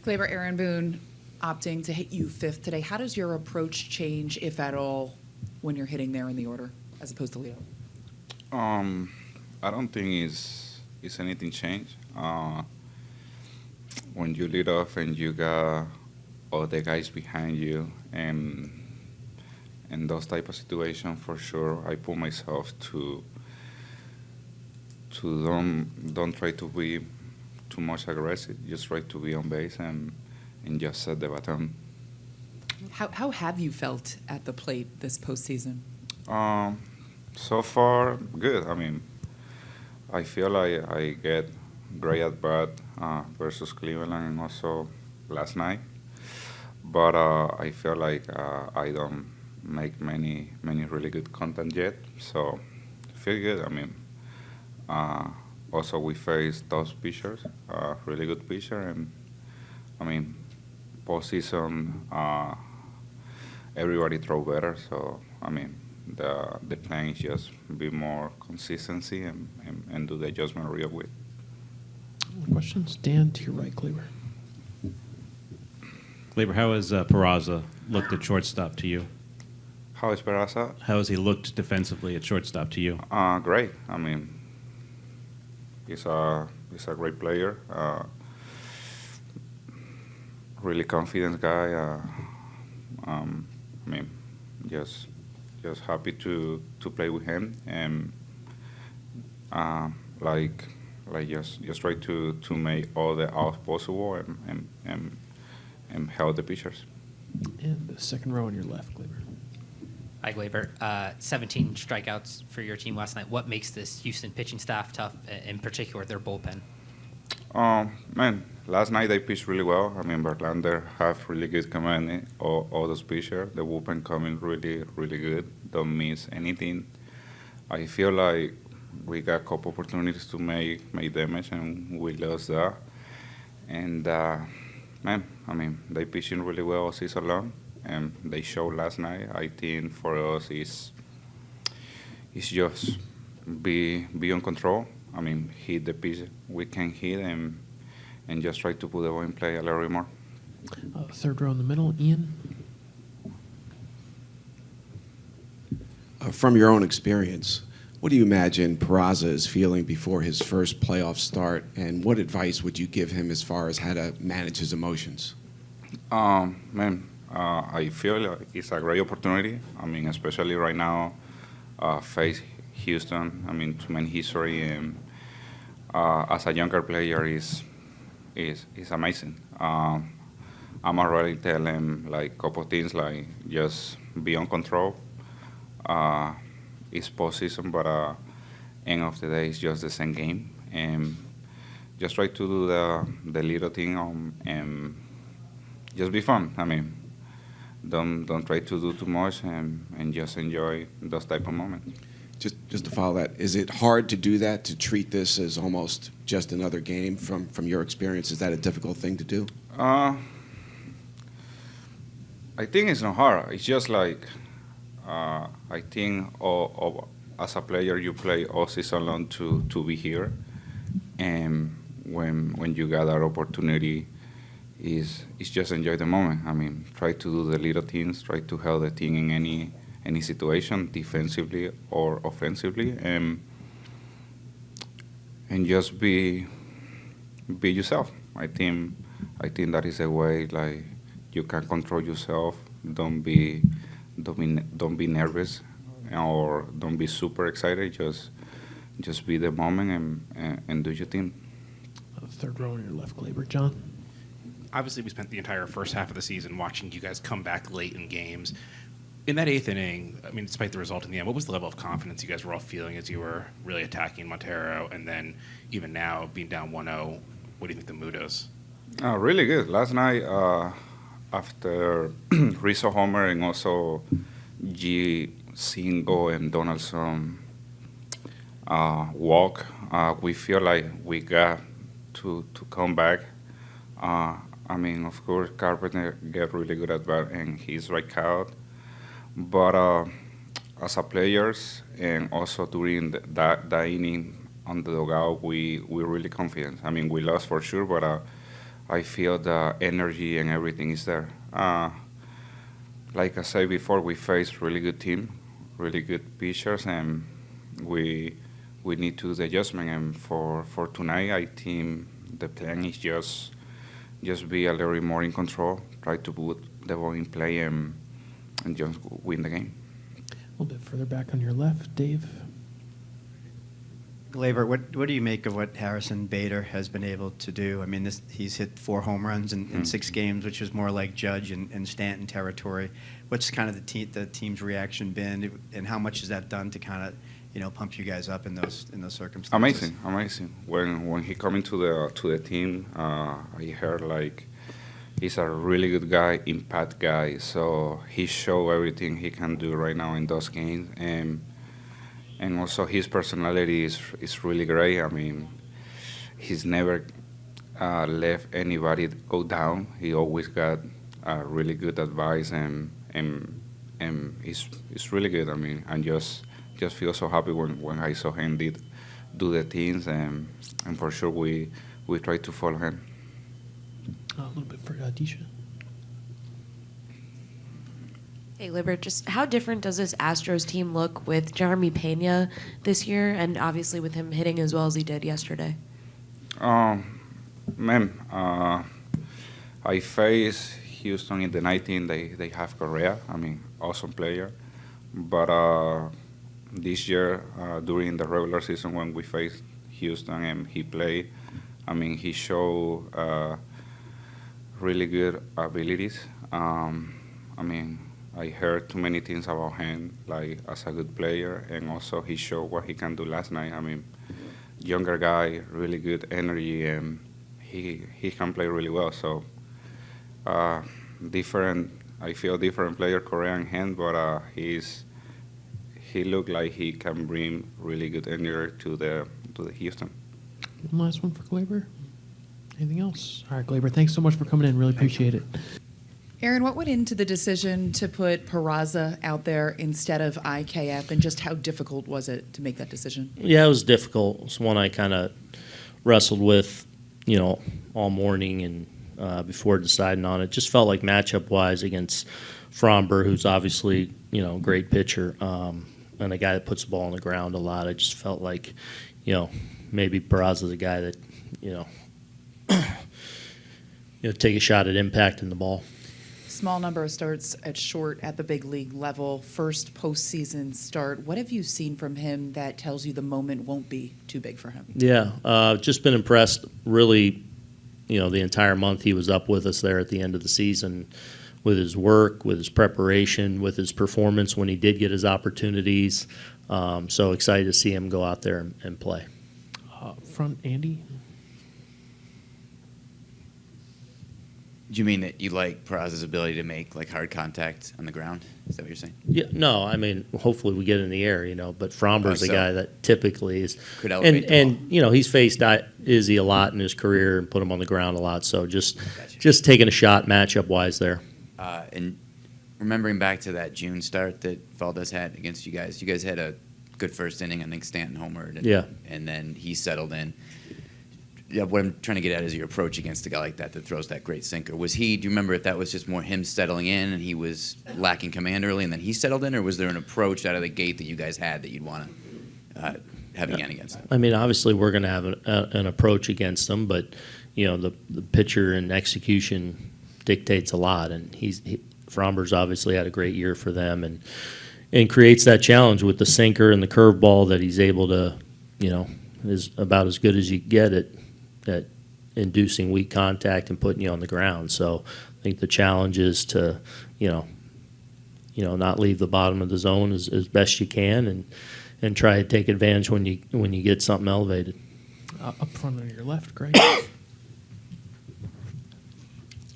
Gleyber, Aaron Boone opting to hit you fifth today. How does your approach change, if at all, when you're hitting there in the order as opposed to Leo? I don't think it's anything changed. When you lead off and you got all the guys behind you, and in those type of situations, for sure, I put myself to don't try to be too much aggressive. Just try to be on base and just set the baton. How have you felt at the plate this postseason? So far, good. I mean, I feel like I get great at bat versus Cleveland and also last night. But I feel like I don't make many really good content yet. So I feel good. I mean, also we face those pitchers, really good pitcher, and I mean, postseason everybody throw better. So I mean, the plan is just be more consistency and do the adjustment real quick. More questions? Dan, to your right, Gleyber. Gleyber, how has Peraza looked at shortstop to you? How is Peraza? How has he looked defensively at shortstop to you? Great. I mean, he's a great player. Really confident guy. I mean, just happy to play with him, and like just try to make all the outs possible and help the pitchers. And the second row on your left, Gleyber. Hi, Gleyber. 17 strikeouts for your team last night. What makes this Houston pitching staff tough, in particular their bullpen? Man, last night they pitched really well. I mean, Verlander have really good command. All those pitchers, the bullpen coming really, really good. Don't miss anything. I feel like we got a couple opportunities to make damage, and we lost that. And man, I mean, they pitching really well all season long, and they showed last night. I think for us it's just be on control. I mean, hit the pitch we can hit, and just try to put the ball in play a little bit more. Third row in the middle, Ian. From your own experience, what do you imagine Peraza is feeling before his first playoff start, and what advice would you give him as far as how to manage his emotions? Man, I feel like it's a great opportunity. I mean, especially right now, face Houston. I mean, too many history, and as a younger player is amazing. I'm already telling him like a couple things, like just be on control. It's postseason, but end of the day, it's just the same game, and just try to do the little thing and just be fun. I mean, don't try to do too much, and just enjoy those type of moments. Just to follow that, is it hard to do that, to treat this as almost just another game from your experience? Is that a difficult thing to do? I think it's not hard. It's just like I think as a player you play all season long to be here, and when you got that opportunity, is just enjoy the moment. I mean, try to do the little things, try to help the team in any situation, defensively or offensively, and just be yourself. I think that is a way like you can control yourself. Don't be nervous, or don't be super excited. Just be the moment and do your thing. Third row on your left, Gleyber. John. Obviously, we spent the entire first half of the season watching you guys come back late in games. In that eighth inning, I mean, despite the result in the end, what was the level of confidence you guys were all feeling as you were really attacking Montero? And then even now, being down 1-0, what do you think the mood is? Really good. Last night, after Rizzo homer and also G single and Donaldson walk, we feel like we got to come back. I mean, of course, Carpenter get really good at bat, and he's right out. But as a players, and also during that inning on the dugout, we really confident. I mean, we lost for sure, but I feel the energy and everything is there. Like I said before, we face really good team, really good pitchers, and we need to do the adjustment. And for tonight, I think the plan is just be a little more in control, try to put the ball in play, and just win the game. A little bit further back on your left, Dave. Gleyber, what do you make of what Harrison Bader has been able to do? I mean, he's hit 4 home runs in 6 games, which is more like Judge and Stanton territory. What's kind of the team's reaction been, and how much has that done to kind of pump you guys up in those circumstances? Amazing. When he come into the team, I heard like he's a really good guy, impact guy. So he show everything he can do right now in those games, and also his personality is really great. I mean, he's never left anybody go down. He always got really good advice, and it's really good. I mean, and just feel so happy when I saw him do the things, and for sure we try to follow him. A little bit for Disha. Hey, Gleyber, just how different does this Astros team look with Jeremy Pena this year, and obviously with him hitting as well as he did yesterday? I face Houston in the 19. They have Correa. I mean, awesome player. But this year, during the regular season, when we faced Houston and he played, I mean, he showed really good abilities. I mean, I heard too many things about him, like as a good player, and also he showed what he can do last night. I mean, younger guy, really good energy, and he can play really well. So different. I feel different player, Korean hand, but he looked like he can bring really good energy to the Houston. One last one for Gleyber. Anything else? All right, Gleyber, thanks so much for coming in. Really appreciate it. Aaron, what went into the decision to put Peraza out there instead of IKF, and just how difficult was it to make that decision? Yeah, it was difficult. It's one I kind of wrestled with, all morning and before deciding on it. Just felt like matchup-wise against Fromber, who's obviously, a great pitcher, and a guy that puts the ball on the ground a lot. I just felt like, maybe Peraza's a guy that, take a shot at impacting the ball. Small number of starts at short at the big league level, first postseason start. What have you seen from him that tells you the moment won't be too big for him? Yeah, just been impressed really, the entire month he was up with us there at the end of the season with his work, with his preparation, with his performance when he did get his opportunities. So excited to see him go out there and play. Front, Andy. Do you mean that you like Peraza's ability to make hard contact on the ground? Is that what you're saying? Yeah, no, I mean, hopefully we get in the air, but Fromber's a guy that typically is. Could elevate the ball. He's faced Izzy a lot in his career and put him on the ground a lot. So just taking a shot matchup-wise there. And remembering back to that June start that Valdez had against you guys had a good first inning. I think Stanton homered. And then he settled in. Yeah, what I'm trying to get at is your approach against a guy like that throws that great sinker. Do you remember if that was just more him settling in and he was lacking command early and then he settled in, or was there an approach out of the gate that you guys had that you'd want to have again against him? I mean, obviously we're going to have an approach against him, but, the pitcher and execution dictates a lot, and Fromber's obviously had a great year for them and creates that challenge with the sinker and the curveball that he's able to, is about as good as you get at inducing weak contact and putting you on the ground. So I think the challenge is to, not leave the bottom of the zone as best you can and try to take advantage when you get something elevated. Up front on your left, Greg.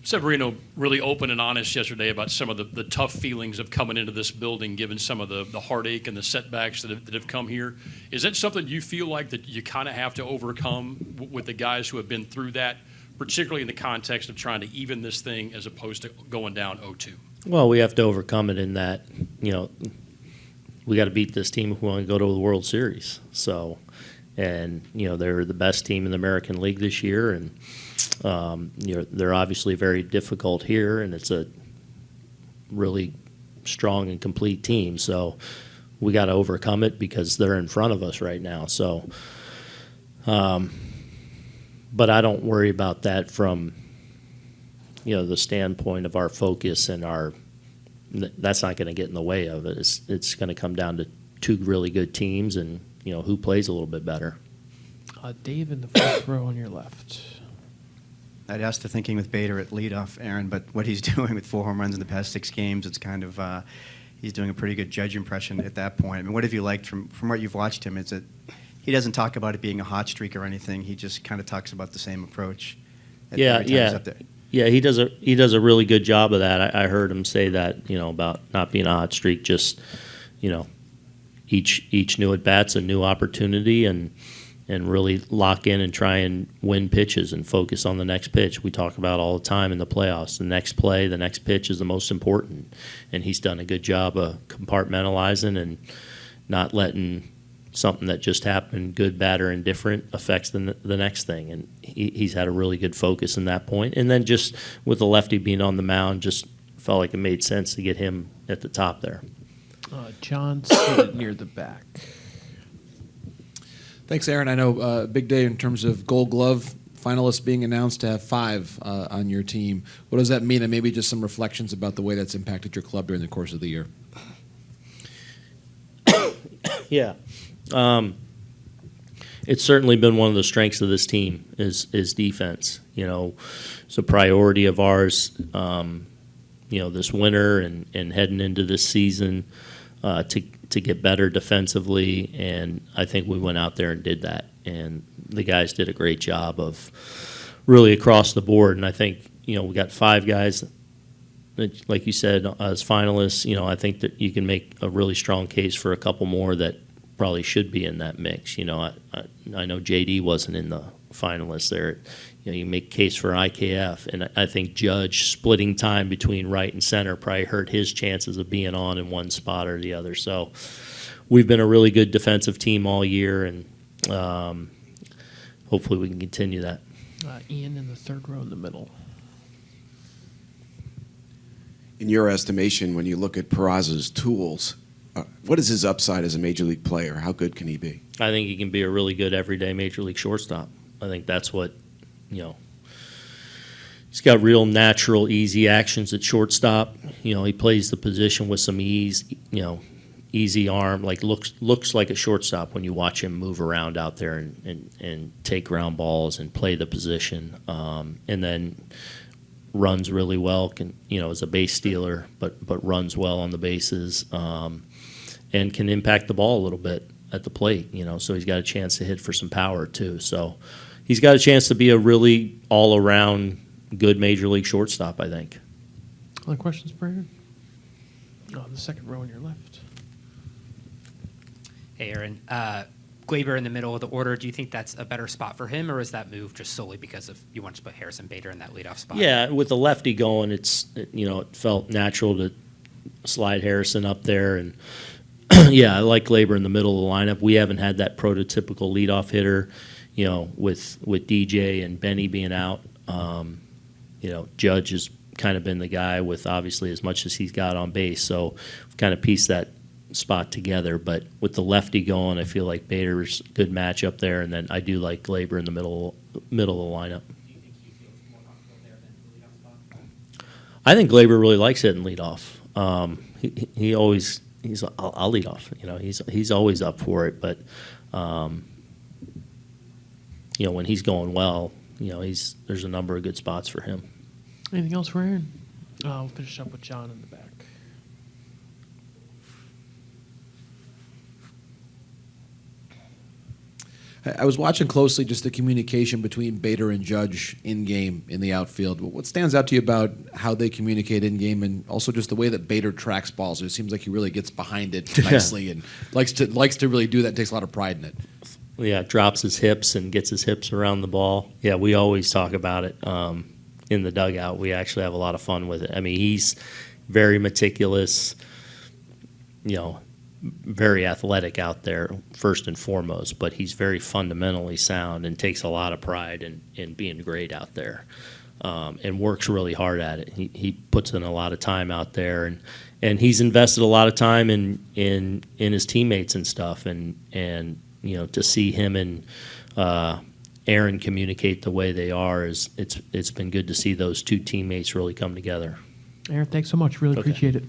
Severino really open and honest yesterday about some of the tough feelings of coming into this building, given some of the heartache and the setbacks that have come here. Is that something you feel like that you kind of have to overcome with the guys who have been through that, particularly in the context of trying to even this thing as opposed to going down 0-2? Well, we have to overcome it in that, we got to beat this team if we want to go to the World Series. So, and, they're the best team in the American League this year, and They're obviously very difficult here, and it's a really strong and complete team. So we got to overcome it because they're in front of us right now. So, but I don't worry about that from the standpoint of our focus and that's not going to get in the way of it. It's going to come down to two really good teams and who plays a little bit better. Dave in the fourth row on your left. I'd ask the thinking with Bader at leadoff, Aaron, but what he's doing with 4 home runs in the past 6 games, it's kind of he's doing a pretty good Judge impression at that point. I mean, what have you liked from what you've watched him? Is it he doesn't talk about it being a hot streak or anything. He just kind of talks about the same approach. Every time he's up there. Yeah, he does a really good job of that. I heard him say that about not being a hot streak, just each new at bat's a new opportunity and really lock in and try and win pitches and focus on the next pitch. We talk about all the time in the playoffs. The next play, the next pitch is the most important, and he's done a good job of compartmentalizing and not letting something that just happened, good, bad, or indifferent, affects the next thing. And he's had a really good focus in that point. And then just with the lefty being on the mound, just felt like it made sense to get him at the top there. John sitting near the back. Thanks, Aaron. I know big day in terms of Gold Glove finalists being announced to have 5 on your team. What does that mean? And maybe just some reflections about the way that's impacted your club during the course of the year. Yeah. It's certainly been one of the strengths of this team is defense. It's a priority of ours, this winter and heading into this season to get better defensively. And I think we went out there and did that. And the guys did a great job of really across the board. And I think, we got 5 guys, like you said, as finalists. I think that you can make a really strong case for a couple more that probably should be in that mix. I know JD wasn't in the finalists there. You make case for IKF, and I think Judge splitting time between right and center probably hurt his chances of being on in one spot or the other. So we've been a really good defensive team all year, and hopefully we can continue that. Ian in the third row in the middle. In your estimation, when you look at Peraza's tools, what is his upside as a major league player? How good can he be? I think he can be a really good everyday major league shortstop. I think that's what, he's got real natural, easy actions at shortstop. He plays the position with some ease, easy arm, like looks like a shortstop when you watch him move around out there and take ground balls and play the position. And then runs really well, is a base stealer, but runs well on the bases. And can impact the ball a little bit at the plate, so he's got a chance to hit for some power too. So he's got a chance to be a really all-around good major league shortstop, I think. Other questions, Brandon? The second row on your left. Hey, Aaron. Gleyber in the middle of the order, do you think that's a better spot for him, or is that move just solely because of you want to put Harrison Bader in that leadoff spot? Yeah, with the lefty going, it felt natural to slide Harrison up there. And, yeah, I like Gleyber in the middle of the lineup. We haven't had that prototypical leadoff hitter, with DJ and Benny being out. Judge has kind of been the guy with obviously as much as he's got on base. So we've kind of pieced that spot together. But with the lefty going, I feel like Bader's a good match up there. And then I do like Gleyber in the middle of the lineup. I think Gleyber really likes hitting leadoff. I'll lead off. He's always up for it. But when he's going well, there's a number of good spots for him. Anything else for Aaron? We'll finish up with John in the back. I was watching closely just the communication between Bader and Judge in-game in the outfield. What stands out to you about how they communicate in-game, and also just the way that Bader tracks balls? It seems like he really gets behind it nicely and likes to really do that and takes a lot of pride in it. Yeah, drops his hips and gets his hips around the ball. Yeah, we always talk about it in the dugout. We actually have a lot of fun with it. I mean, he's very meticulous, very athletic out there first and foremost, but he's very fundamentally sound and takes a lot of pride in being great out there, and works really hard at it. He puts in a lot of time out there, and he's invested a lot of time in his teammates and stuff, and to see him and Aaron communicate the way they are it's been good to see those two teammates really come together. Aaron, thanks so much. Really Okay. appreciate it.